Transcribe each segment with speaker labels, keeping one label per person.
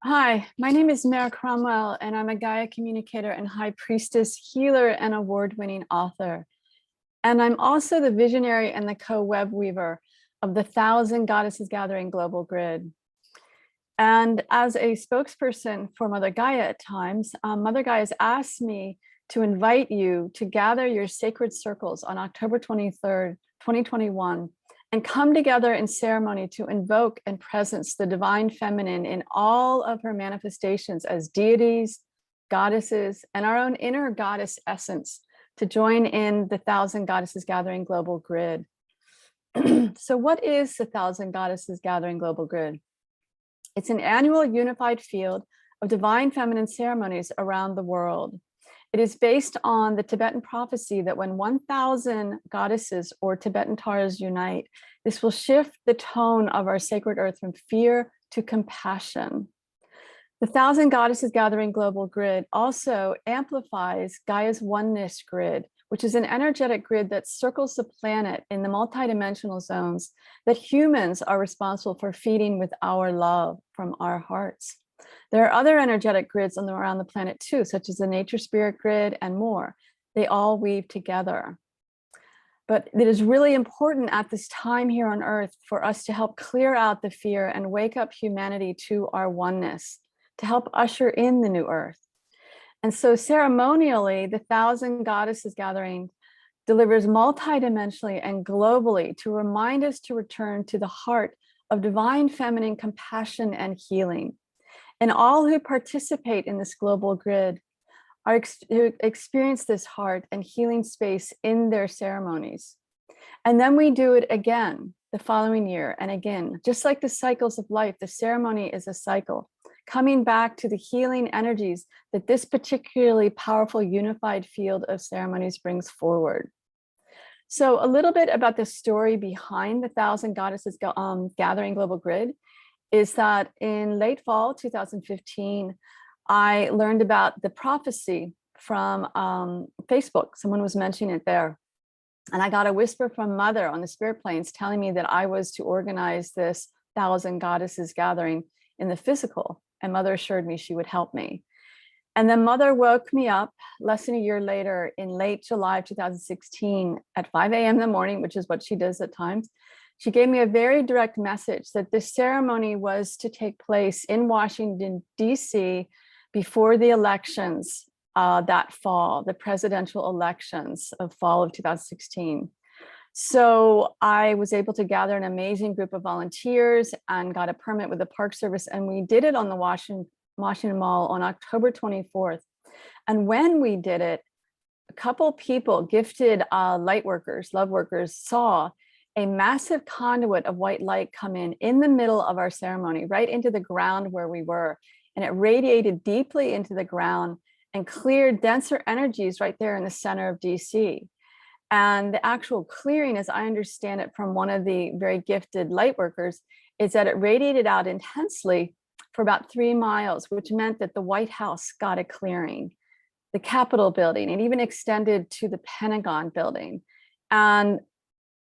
Speaker 1: Hi, my name is Mare Cromwell, and I'm a Gaia Communicator and High Priestess, healer, and award-winning author. And I'm also the visionary and the Co-Webweaver of the 1,000 Goddesses Gathering Global Grid. And as a spokesperson for Mother Gaia at times, Mother Gaia has asked me to invite you to gather your sacred circles on October 23rd, 2021, and come together in ceremony to invoke and presence the divine feminine in all of her manifestations as deities, goddesses, and our own inner goddess essence to join in the 1,000 Goddesses Gathering Global Grid. So what is the 1,000 Goddesses Gathering Global Grid? It's an annual unified field of divine feminine ceremonies around the world. It is based on the Tibetan prophecy that when 1,000 goddesses or Tibetan Taras unite, this will shift the tone of our sacred earth from fear to compassion. The 1,000 Goddesses Gathering Global Grid also amplifies Gaia's oneness grid, which is an energetic grid that circles the planet in the multidimensional zones that humans are responsible for feeding with our love from our hearts. There are other energetic grids around the planet too, such as the nature spirit grid and more. They all weave together. But it is really important at this time here on Earth for us to help clear out the fear and wake up humanity to our oneness, to help usher in the new Earth. And so ceremonially, the 1,000 Goddesses Gathering delivers multidimensionally and globally to remind us to return to the heart of divine feminine compassion and healing. And all who participate in this global grid are who experience this heart and healing space in their ceremonies. And then we do it again the following year and again. Just like the cycles of life, the ceremony is a cycle, coming back to the healing energies that this particularly powerful unified field of ceremonies brings forward. So a little bit about the story behind the 1,000 Goddesses Gathering Global Grid is that in late fall 2015, I learned about the prophecy from Facebook. Someone was mentioning it there. And I got a whisper from Mother on the spirit planes telling me that I was to organize this 1,000 Goddesses Gathering in the physical. And Mother assured me she would help me. And then Mother woke me up less than a year later in late July of 2016 at 5 a.m. in the morning, which is what she does at times. She gave me a very direct message that this ceremony was to take place in Washington, D.C. before the elections that fall, the presidential elections of fall of 2016. So I was able to gather an amazing group of volunteers and got a permit with the Park Service. And we did it on the Washington Mall on October 24th. And when we did it, a couple people, gifted light workers, love workers, saw a massive conduit of white light come in the middle of our ceremony, right into the ground where we were. And it radiated deeply into the ground and cleared denser energies right there in the center of DC. And the actual clearing, as I understand it from one of the very gifted light workers, is that it radiated out intensely for about 3 miles, which meant that the White House got a clearing, the Capitol building, and even extended to the Pentagon building. And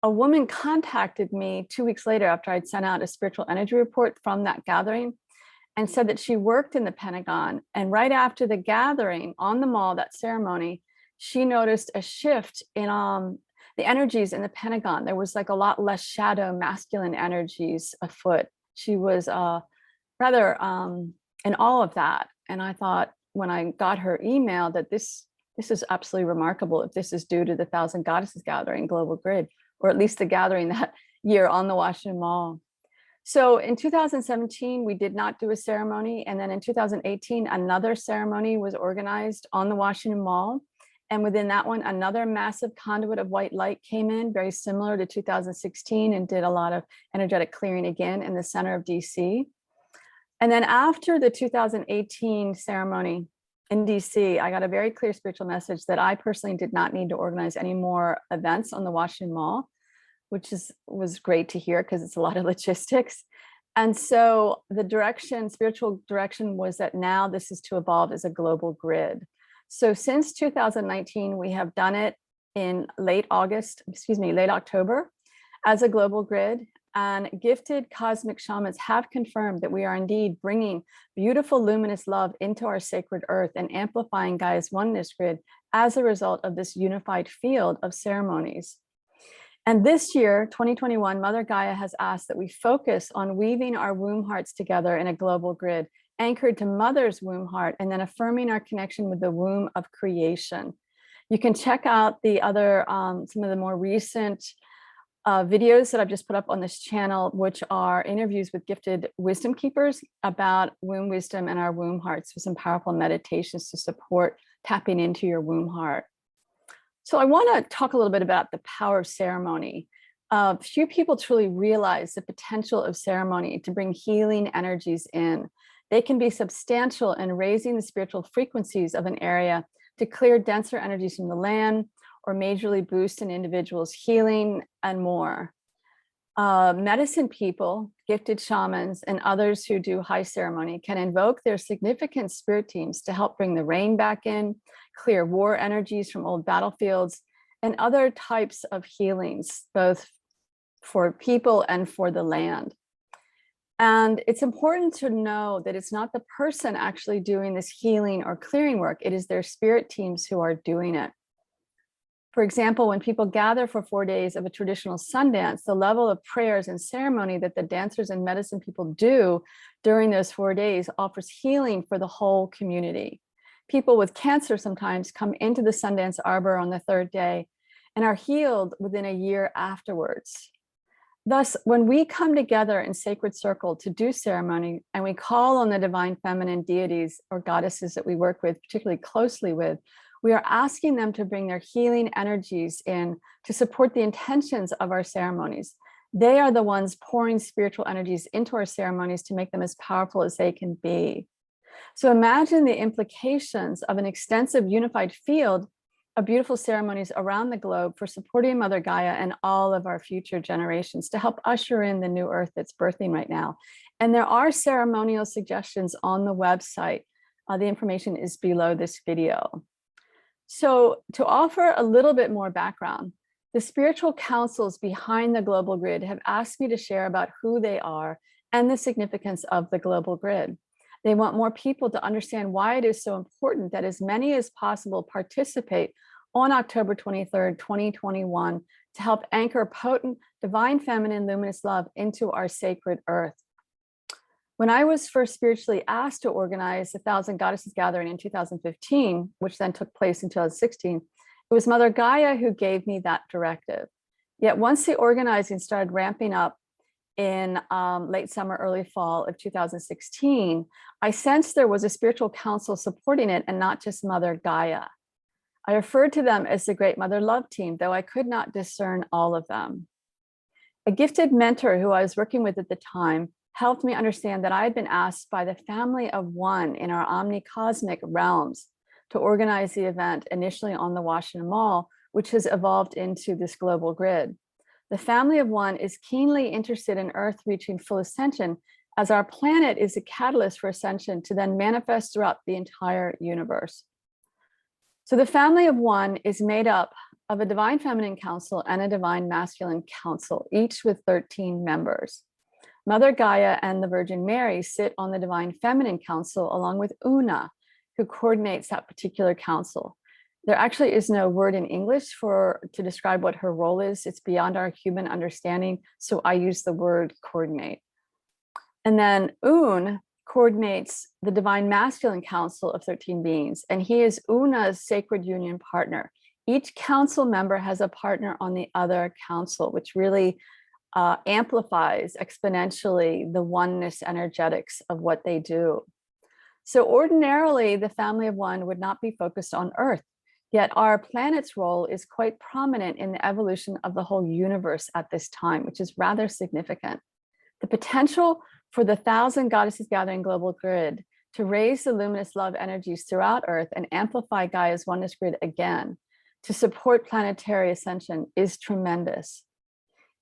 Speaker 1: a woman contacted me 2 weeks later after I'd sent out a spiritual energy report from that gathering and said that she worked in the Pentagon. And right after the gathering on the mall, that ceremony, she noticed a shift in the energies in the Pentagon. There was like a lot less shadow masculine energies afoot. She was rather in awe of that. And I thought when I got her email that this is absolutely remarkable if this is due to the 1,000 Goddesses Gathering Global Grid, or at least the gathering that year on the Washington Mall. So in 2017, we did not do a ceremony. And then in 2018, another ceremony was organized on the Washington Mall. And within that one, another massive conduit of white light came in, very similar to 2016, and did a lot of energetic clearing again in the center of DC. And then after the 2018 ceremony in DC, I got a very clear spiritual message that I personally did not need to organize any more events on the Washington Mall, which was great to hear because it's a lot of logistics. And so the spiritual direction was that now this is to evolve as a global grid. So since 2019, we have done it in late October as a global grid. And gifted cosmic shamans have confirmed that we are indeed bringing beautiful luminous love into our sacred earth and amplifying Gaia's oneness grid as a result of this unified field of ceremonies. And this year, 2021, Mother Gaia has asked that we focus on weaving our womb hearts together in a global grid, anchored to Mother's womb heart, and then affirming our connection with the womb of creation. You can check out the other, some of the more recent videos that I've just put up on this channel, which are interviews with gifted wisdom keepers about womb wisdom and our womb hearts, with some powerful meditations to support tapping into your womb heart. So I want to talk a little bit about the power of ceremony. Few people truly realize the potential of ceremony to bring healing energies in. They can be substantial in raising the spiritual frequencies of an area to clear denser energies from the land, or majorly boost an individual's healing, and more. Medicine people, gifted shamans, and others who do high ceremony can invoke their significant spirit teams to help bring the rain back in, clear war energies from old battlefields, and other types of healings, both for people and for the land. And it's important to know that it's not the person actually doing this healing or clearing work, it is their spirit teams who are doing it. For example, when people gather for 4 days of a traditional Sundance, the level of prayers and ceremony that the dancers and medicine people do during those 4 days offers healing for the whole community. People with cancer sometimes come into the Sundance Arbor on the 3rd day and are healed within a year afterwards. Thus, when we come together in sacred circle to do ceremony, and we call on the divine feminine deities or goddesses that we work with particularly closely with, we are asking them to bring their healing energies in to support the intentions of our ceremonies. They are the ones pouring spiritual energies into our ceremonies to make them as powerful as they can be. So imagine the implications of an extensive unified field of beautiful ceremonies around the globe for supporting Mother Gaia and all of our future generations to help usher in the new earth that's birthing right now. And there are ceremonial suggestions on the website. The information is below this video. So to offer a little bit more background, the spiritual councils behind the global grid have asked me to share about who they are and the significance of the global grid. They want more people to understand why it is so important that as many as possible participate on October 23rd, 2021, to help anchor potent divine feminine luminous love into our sacred earth. When I was first spiritually asked to organize the 1,000 Goddesses Gathering in 2015, which then took place in 2016, it was Mother Gaia who gave me that directive. Yet once the organizing started ramping up in late summer, early fall of 2016, I sensed there was a spiritual council supporting it and not just Mother Gaia. I referred to them as the Great Mother Love Team, though I could not discern all of them. A gifted mentor who I was working with at the time helped me understand that I had been asked by the family of one in our omni-cosmic realms to organize the event initially on the Washington Mall, which has evolved into this global grid. The family of one is keenly interested in Earth reaching full ascension, as our planet is a catalyst for ascension to then manifest throughout the entire universe. So the family of one is made up of a divine feminine council and a divine masculine council, each with 13 members. Mother Gaia and the Virgin Mary sit on the Divine Feminine Council, along with Una, who coordinates that particular council. There actually is no word in English to describe what her role is. It's beyond our human understanding, so I use the word coordinate. And then Un coordinates the Divine Masculine Council of 13 beings, and he is Una's sacred union partner. Each council member has a partner on the other council, which really amplifies exponentially the oneness energetics of what they do. So ordinarily, the family of one would not be focused on Earth, yet our planet's role is quite prominent in the evolution of the whole universe at this time, which is rather significant. The potential for the 1,000 Goddesses Gathering global grid to raise the luminous love energies throughout Earth and amplify Gaia's oneness grid again to support planetary ascension is tremendous.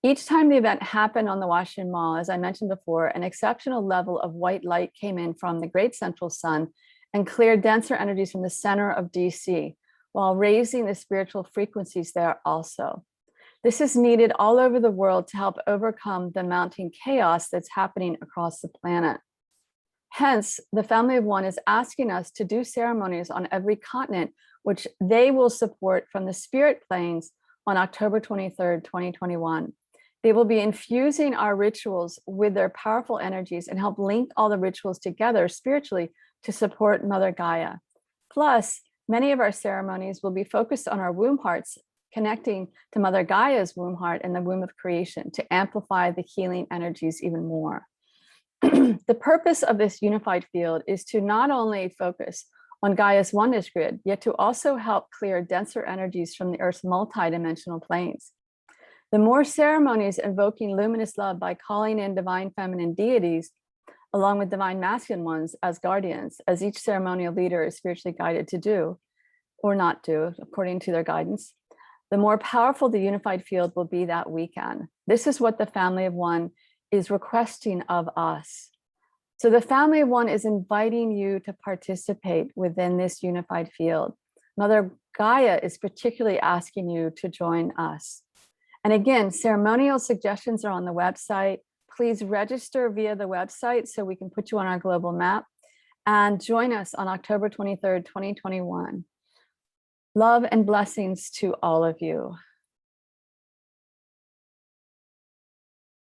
Speaker 1: Each time the event happened on the Washington Mall, as I mentioned before, an exceptional level of white light came in from the great central sun and cleared denser energies from the center of DC, while raising the spiritual frequencies there also. This is needed all over the world to help overcome the mounting chaos that's happening across the planet. Hence, the Family of One is asking us to do ceremonies on every continent, which they will support from the spirit planes on October 23rd, 2021. They will be infusing our rituals with their powerful energies and help link all the rituals together spiritually to support Mother Gaia. Plus, many of our ceremonies will be focused on our womb hearts, connecting to Mother Gaia's womb heart and the womb of creation to amplify the healing energies even more. The purpose of this unified field is to not only focus on Gaia's oneness grid, yet to also help clear denser energies from the Earth's multidimensional planes. The more ceremonies invoking luminous love by calling in divine feminine deities, along with divine masculine ones as guardians, as each ceremonial leader is spiritually guided to do, or not do, according to their guidance, the more powerful the unified field will be that weekend. This is what the Family of One is requesting of us. So the Family of One is inviting you to participate within this unified field. Mother Gaia is particularly asking you to join us. And again, ceremonial suggestions are on the website. Please register via the website so we can put you on our global map, and join us on October 23rd, 2021. Love and blessings to all of you.